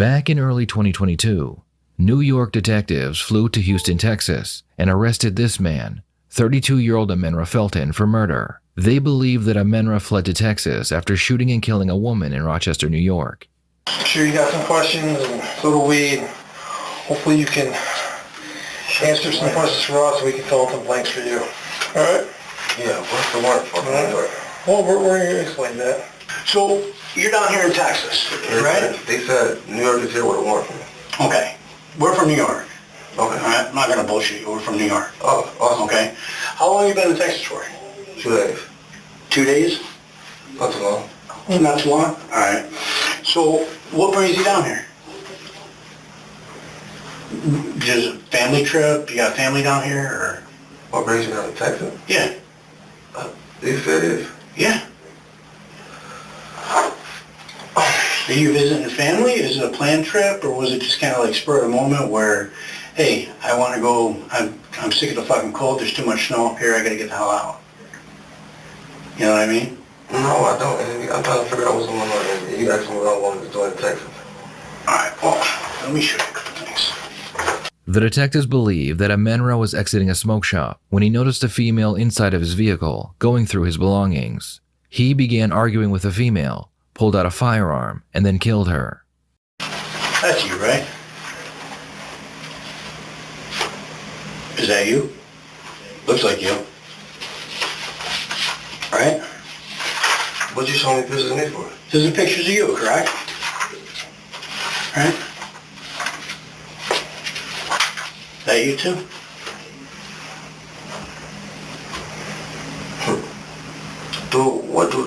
Back in early 2022, New York detectives flew to Houston, Texas, and arrested this man, 32-year-old Amenra Felton, for murder. They believe that Amenra fled to Texas after shooting and killing a woman in Rochester, New York. I'm sure you got some questions, and so do we. Hopefully you can answer some questions for us, so we can fill in some blanks for you. All right? Yeah, what's the warrant for New York? Well, we're going to explain that. So, you're down here in Texas, right? They said New York is here with a warrant for me. Okay. We're from New York. Okay. All right? I'm not going to bullshit you. We're from New York. Oh, awesome. Okay. How long have you been in Texas for? 2 days. 2 days? Not too long. Not too long? All right. So, what brings you down here? Just a family trip? You got family down here, or? What brings you down to Texas? Yeah. These cities? Yeah. Are you visiting family? Is it a planned trip, or was it just kind of like spur of the moment where, hey, I want to go, I'm sick of the fucking cold, there's too much snow up here, I gotta get the hell out. You know what I mean? No, I don't. I'm trying to figure out what's going on. You asked me what I wanted to do in Texas. Alright, well, let me show you a couple things. The detectives believe that Amenra was exiting a smoke shop when he noticed a female inside of his vehicle going through his belongings. He began arguing with the female, pulled out a firearm, and then killed her. That's you, right? Is that you? Looks like you. Right? What you showing me pictures of me for? These are pictures of you, correct? Right? That you too?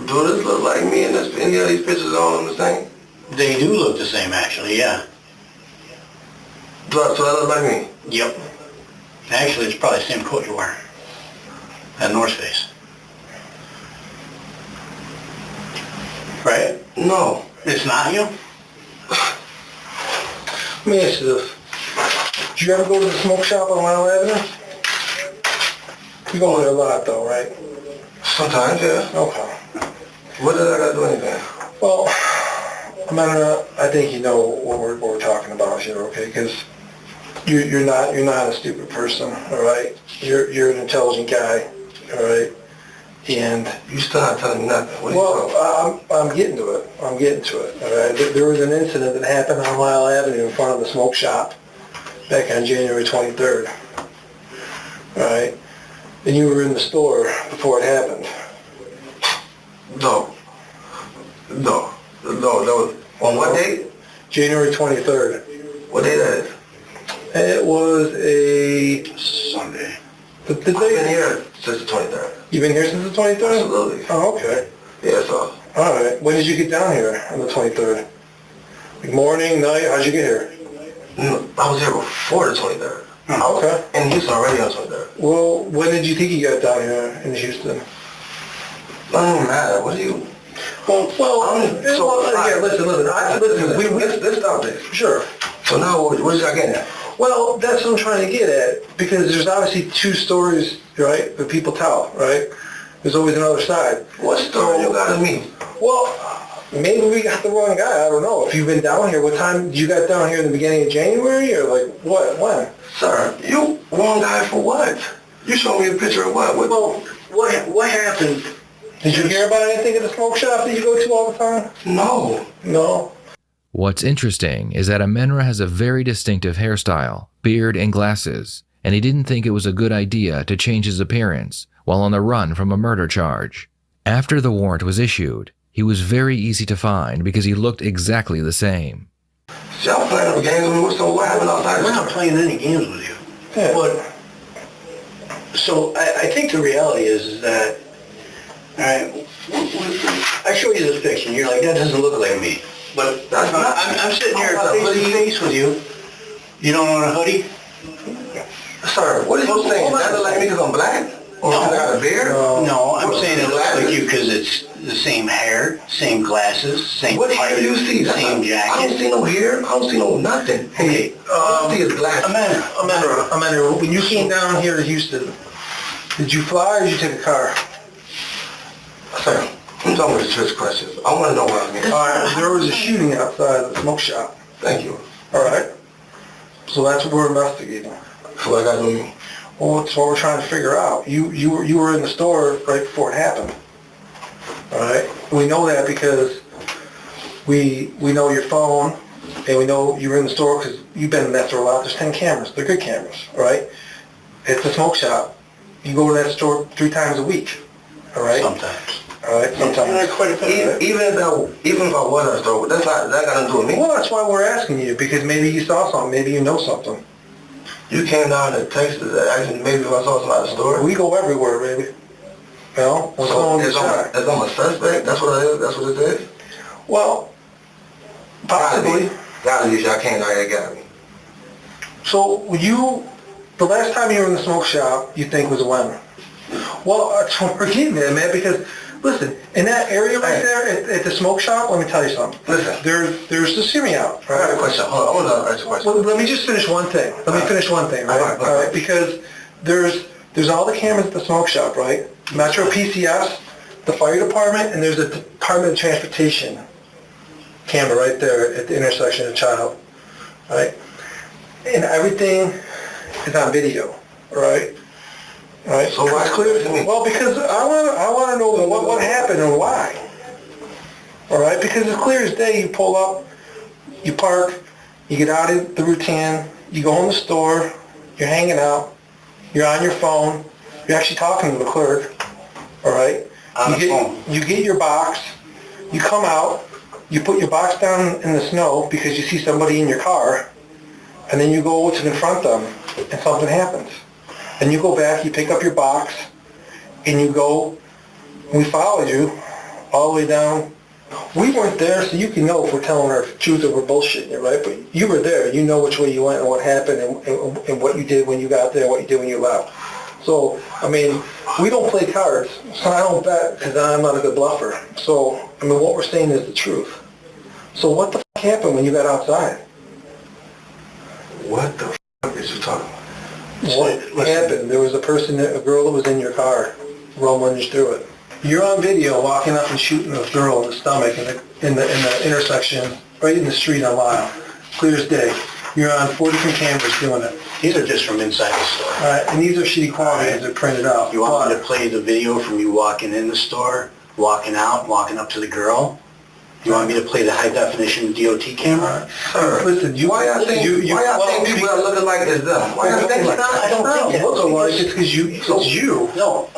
Do this look like me and any of these pictures all the same? They do look the same, actually, yeah. So I look like me? Yep. Actually, it's probably the same coat you're wearing. That North Face. Right? No. It's not you? Let me ask you this. Did you ever go to the smoke shop on Mile Avenue? You go there a lot, though, right? Sometimes, yeah. Okay. What did I got to do anything? Well, I think you know what we're talking about here, okay? Because you're not a stupid person, all right? You're an intelligent guy, all right? And You still not telling me nothing. What I'm getting to it. I'm getting to it, all right? There was an incident that happened on Mile Avenue in front of the smoke shop back on January 23rd, all right? And you were in the store before it happened. No. That was on what date? January 23rd. What day that is? It was a Sunday. The I've been day. here since the 23rd. You've been here since the 23rd? Absolutely. Oh, okay. Yeah, so. All right. When did you get down here on the 23rd? Like morning, night? How'd you get here? I was here before the 23rd. Okay. And Houston already on the 23rd. Well, when did you think you got down here in Houston? Doesn't matter. What do you... Let's stop this. Sure. So now, what is y'all getting at? Well, that's what I'm trying to get at, because there's obviously two stories, right, that people tell, right? There's always another side. What story you got of me? Well, maybe we got the wrong guy. I don't know. If you've been down here, what time you got down here in the beginning of January, or like what? When? Sir, you wrong guy for what? You showed me a picture of what? Well, what happened? Did you hear about anything at the smoke shop that you go to all the time? No. No. What's interesting is that Amenra has a very distinctive hairstyle, beard, and glasses, and he didn't think it was a good idea to change his appearance while on the run from a murder charge. After the warrant was issued, he was very easy to find because he looked exactly the same. Y'all playing games with me? What happened outside? We're not playing any games with you. Yeah. But, so I think the reality is that, all right, I show you this picture, and you're like, that doesn't look like me. But I'm sitting here face to face with you. You don't own a hoodie? Sir, what are you saying? Does that look like me because I'm black? Or No. because I got a beard? No, I'm saying it looks like you because it's the same hair, same glasses, same What hair do you see? same I jacket. don't see no hair. I don't see no nothing. Okay, all I see is glasses. Amanda, when you came down here to Houston, did you fly or did you take a car? Sir, I'm talking with the trick questions. I want to know what I'm getting. All right, there was a shooting outside of the smoke shop. Thank you. All right? So that's what we're investigating. So what I gotta do? Well, that's what we're trying to figure out. You were in the store right before it happened. All right? We know that because we know your phone, and we know you were in the store because you've been in that store a lot. There's 10 cameras. They're good cameras, all right? It's a smoke shop. You go to that store 3 times a week, all right? Sometimes. All right, sometimes. Even if I was at a store, that got nothing to do with me. Well, that's why we're asking you, because maybe you saw something, maybe you know something. You came down to Texas asking maybe if I saw something at the store. We go everywhere, baby. You know, what's going on in the shop? It's on a suspect? That's what it is? That's what it is? Well, possibly. Gotta be. I can't lie, that got me. So the last time you were in the smoke shop, you think was when? Well, that's what we're getting at, man, because, listen, in that area right there at the smoke shop, let me tell you something. Listen. There's just hear me out. I got a question. Hold on, I want to ask you a question. Well, let me just finish one thing. Right? All right, because there's all the cameras at the smoke shop, right? Metro PCS, the fire department, and there's a Department of Transportation camera right there at the intersection of Child, right? And everything is on video, right? All right. So why clear to me? Well, because I want to know what happened and why. All right, because it's clear as day. You pull up, you park, you get out of the routine, you go in the store, you're hanging out, you're on your phone, you're actually talking to the clerk. All right. You get your box, you come out, you put your box down in the snow because you see somebody in your car, and then you go to confront them, and something happens. And you go back, you pick up your box, and you go, we followed you all the way down. We weren't there, so you can know if we're telling our truth or we're bullshitting you, right? But you were there. You know which way you went and what happened and what you did when you got there and what you did when you left. So, I mean, we don't play cards, so I don't bet because I'm not a good bluffer. So, I mean, what we're saying is the truth. So what the fuck happened when you got outside? What the fuck is you talking about? What happened? There was a girl that was in your car, rummaged through it. You're on video walking up and shooting a girl in the stomach in the intersection, right in the street on Lyle. Clear as day. You're on 4 different cameras doing it. These are just from inside the store. All right, and these are shitty quality because they're printed out. You want me to play the video from you walking in the store, walking out, walking up to the girl? You want me to play the high definition DOT camera? Sir, listen, why y'all think people that looking like is them? Why y'all think like that? I don't think that. Look like it's because you. No,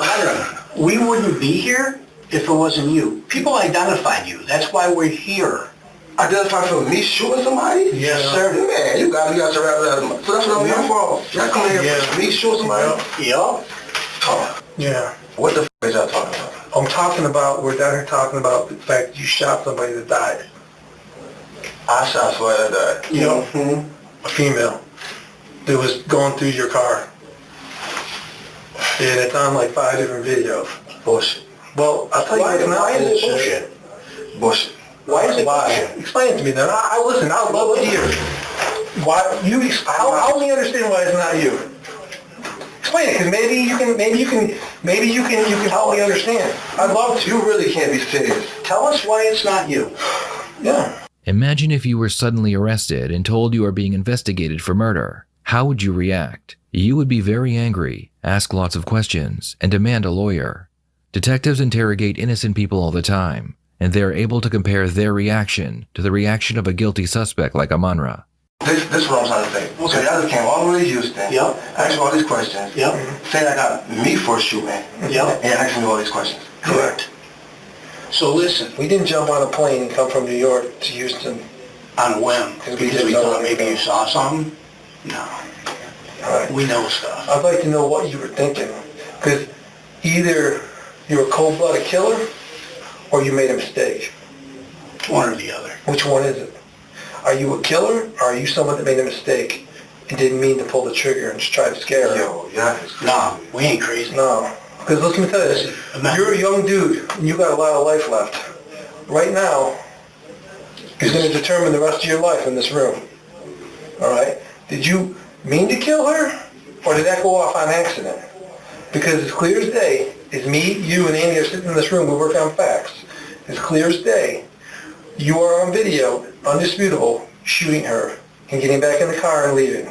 we wouldn't be here if it wasn't you. People identified you. That's why we're here. Identify for me shooting somebody? Yes, sir. Man, you got to wrap that up. So that's what I'm here for. Y'all come here for me shooting somebody? Yup. Yeah. What the f*** is y'all talking about? I'm talking about, we're down here talking about the fact that you shot somebody that died. I shot somebody that died. You a female that was going through your car. And it's on like 5 different videos. Bullshit. Well, I'll tell you what's not why is it bullshit. Bullshit. Why is it bullshit? Explain it to me then. Listen, I'd love to hear. Why help me understand why it's not you. Explain it, because maybe you can help me understand. I'd love to. You really can't be serious. Tell us why it's not you. Yeah. Imagine if you were suddenly arrested and told you are being investigated for murder. How would you react? You would be very angry, ask lots of questions, and demand a lawyer. Detectives interrogate innocent people all the time, and they are able to compare their reaction to the reaction of a guilty suspect like Amanra. This is what I'm trying to say. Okay. So y'all just came all the way to Houston. Yep. Asked me all these questions. Yep. Saying I got me for shooting. Yep. And asking me all these questions. Correct. So listen, We didn't jump on a plane and come from New York to Houston. on a whim, Because because we didn't know thought maybe anything. you saw something? No. All right. We know stuff. I'd like to know what you were thinking. Because either you're a cold-blooded killer or you made a mistake. One or the other. Which one is it? Are you a killer or are you someone that made a mistake and didn't mean to pull the trigger and just try to scare her? Yo, yeah. No, we ain't crazy. No. Because let me tell you this. You're a young dude and you got a lot of life left. Right now is going to determine the rest of your life in this room. All right? Did you mean to kill her or did that go off on accident? Because as clear as day, is me, you, and Andy are sitting in this room, we work on facts. As clear as day, you are on video, undisputable, shooting her and getting back in the car and leaving.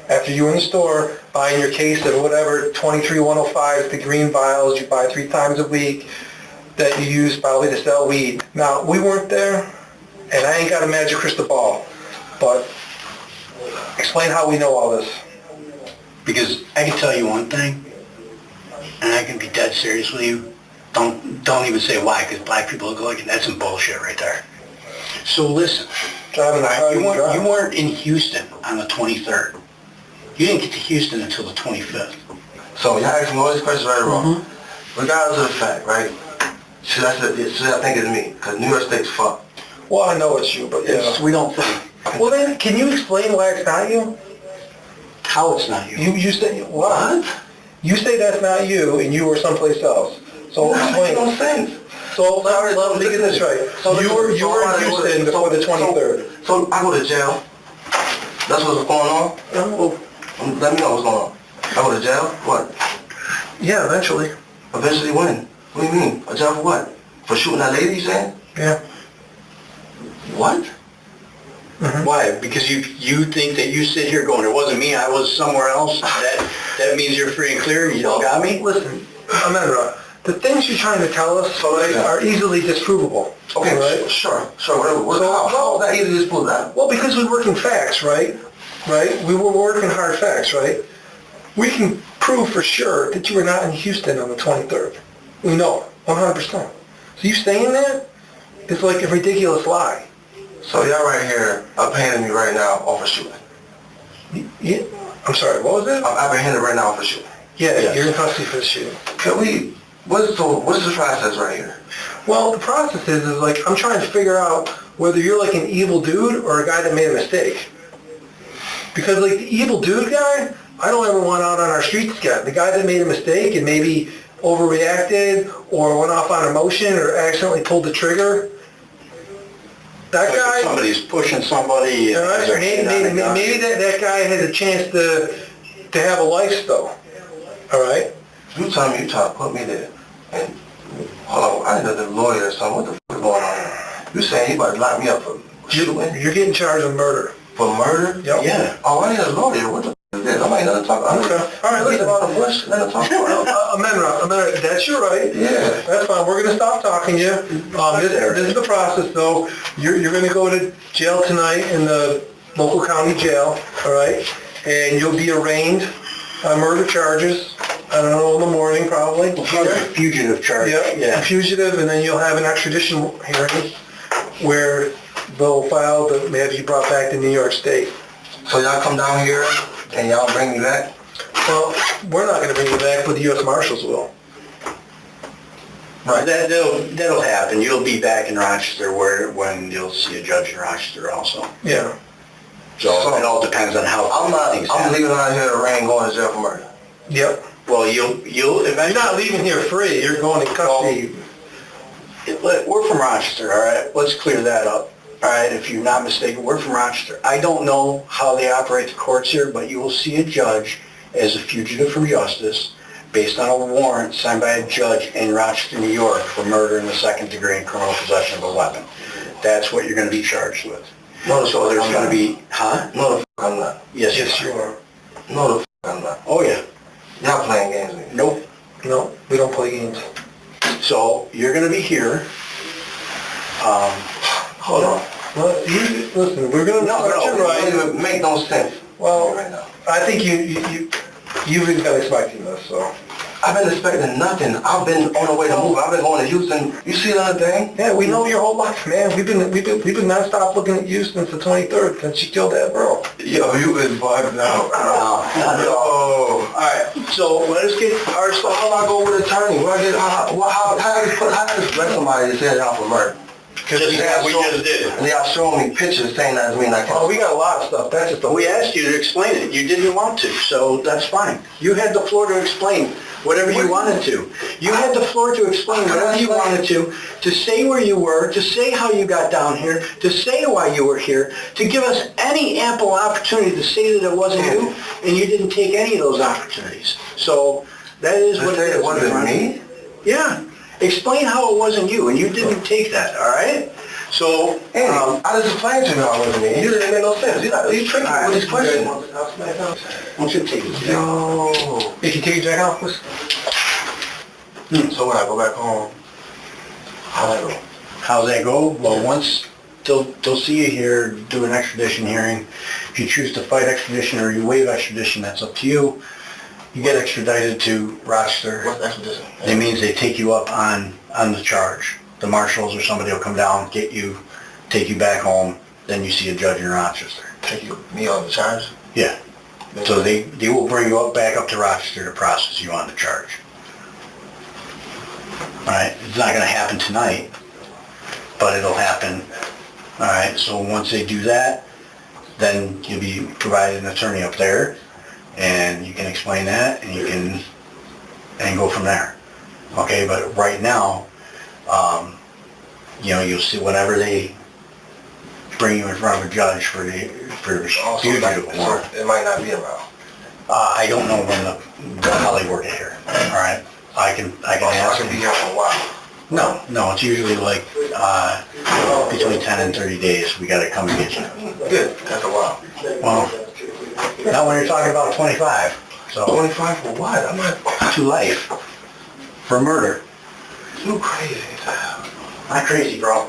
After you were in the store buying your case of whatever 23-105s, the green vials you buy 3 times a week that you use probably to sell weed. Now, we weren't there, and I ain't got a magic crystal ball, but explain how we know all this. Because I can tell you one thing, and I can be dead serious with you. Don't even say why, because black people look like that's some bullshit right there. So listen, Driving the car you weren't in Houston on the 23rd. You didn't get to Houston until the 25th. So y'all asking me all these questions right or wrong. Regardless of the fact, right? Should I think it's me? Because New York State's fucked. Well, I know it's you, but yeah. We don't think. Well then, can you explain why it's not you? How it's not you. You say, what? You say that's not you, and you were someplace else. So That makes explain. no sense. So let me get this right. You were in Houston before the 23rd. So I go to jail. That's what's going on? Oh, Let me know what's going on. I go to jail? What? yeah, eventually. Eventually when? What do you mean? A jail for what? For shooting that lady, you saying? Yeah. What? Why? Because you think that you sit here going, it wasn't me, I was somewhere else. That means you're free and clear. You don't got me. Listen, Amendra, the things you're trying to tell us are easily disprovable. Okay, right? sure. How is that easy to disprove that? Well, because we work in facts, right? Right? We were working hard facts, right? We can prove for sure that you were not in Houston on the 23rd. We know it, 100%. So you saying that is like a ridiculous lie. So y'all right here apprehending me right now off a shooting. I'm sorry, what was that? I'm apprehended right now off a shooting. Yeah, Yes. you're in custody for the shooting. Can we, what's the process right here? Well, the process is like, I'm trying to figure out whether you're like an evil dude or a guy that made a mistake. Because like the evil dude guy, I don't ever want out on our streets again. The guy that made a mistake and maybe overreacted or went off on emotion or accidentally pulled the trigger, that Like guy... if somebody's pushing somebody. All right, maybe that guy had a chance to have a life though. All right? You tell me you trying to put me there. And hold on, I need a lawyer or something. What the fuck is going on here? You saying you about to lock me up for shooting? You're getting charged with murder. For murder? Yep. Yeah. Oh, I need a lawyer. What the fuck is this? I might not talk. Okay. All right, listen. About a bush. Let her talk about it. Amendra, that's your right. Yeah. That's fine. We're going to stop talking to you. This is the process, though. You're going to go to jail tonight in the local county jail, all right? And you'll be arraigned on murder charges. I don't know, in the morning probably. Fugitive charge. Yeah, fugitive, and then you'll have an extradition hearing where they'll file to have you brought back to New York State. So y'all come down here and y'all bring me back? Well, we're not going to bring you back, but the U.S. Marshals will. Right. That'll happen. You'll be back in Rochester when you'll see a judge in Rochester also. Yeah. So it all depends on how things I'm happen. leaving out here to rain going to jail for murder. Yep. Well, you'll You're not leaving here free. You're going to custody. We're from Rochester, all right? Let's clear that up. All right, if you're not mistaken, we're from Rochester. I don't know how they operate the courts here, but you will see a judge as a fugitive from justice based on a warrant signed by a judge in Rochester, New York for murder in the second degree and criminal possession of a weapon. That's what you're going to be charged with. No, So there's going to be, No, the fuck I'm not. Yes, You are. No, the fuck I'm not. Oh, yeah. Y'all playing games with me. Nope. No, we don't play games. So you're going to be here. Hold on. Well, listen, we're going to... No, You're it right. don't even make no sense. Well, Right now. I think you've been expecting this, so... I've been expecting nothing. I've been on the way to move. I've been going to Houston. You see another thing? Yeah, we know your whole life, man. We've been nonstop looking at you since the 23rd, since you killed that girl. Yo, you been bugged out. Yo. All right, so let's get our So how do I go with an attorney? How does let somebody to say that for murder? Just as we just did. And y'all showing me pictures saying that to me like, Oh, we got a lot of stuff. That's just the... We asked you to explain it. You didn't want to, so that's fine. You had the floor to explain whatever you wanted to. You had the floor to explain whatever you wanted to say where you were, to say how you got down here, to say why you were here, to give us any ample opportunity to say that it wasn't you, and you didn't take any of those opportunities. So that is what it is. it wasn't me? Yeah. Explain how it wasn't you, and you didn't take that, all right? So, Hey, I just explained to him how I wasn't me. You didn't make no sense. You tricked me with this question. I want you to take it. Yo. You can take your jacket off, please. So when I go back home, how'd I go? How's that go? Well, once they'll see you here, do an extradition hearing. If you choose to fight extradition or you waive extradition, that's up to you. You get extradited to Rochester. What's extradition? It means they take you up on the charge. The marshals or somebody will come down, get you, take you back home, then you see a judge in Rochester. Take me on the charge? Yeah. So they will bring you back up to Rochester to process you on the charge. Alright, it's not gonna happen tonight, but it'll happen. Alright, so once they do that, then you'll be provided an attorney up there, and you can explain that, and you can, and go from there. Okay, but right now, you'll see whenever they bring you in front of a judge for fugitive warrant. It might not be around. I don't know how they work it here. All right, I can I ask can be them. here for a while. No, it's usually like between 10 and 30 days. We got to come and get you. Good, that's a while. Well, not when you're talking about 25. So 25 for what? I'm not to life for murder. too crazy. Not crazy, bro.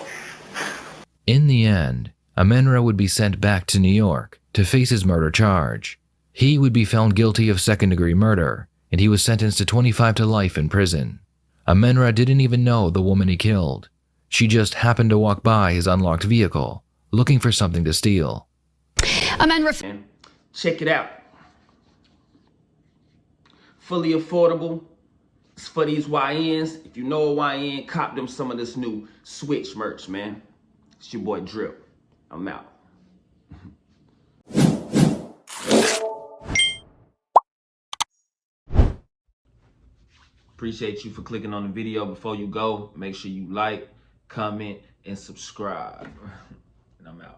In the end, Amenra would be sent back to New York to face his murder charge. He would be found guilty of second-degree murder, and he was sentenced to 25 to life in prison. Amenra didn't even know the woman he killed. She just happened to walk by his unlocked vehicle, looking for something to steal. Amenra, check it out. Fully affordable. It's for these YNs. If you know a YN, cop them some of this new Switch merch, man. It's your boy Drip. I'm out. Appreciate you for clicking on the video. Before you go, make sure you like, comment, and subscribe. And I'm out.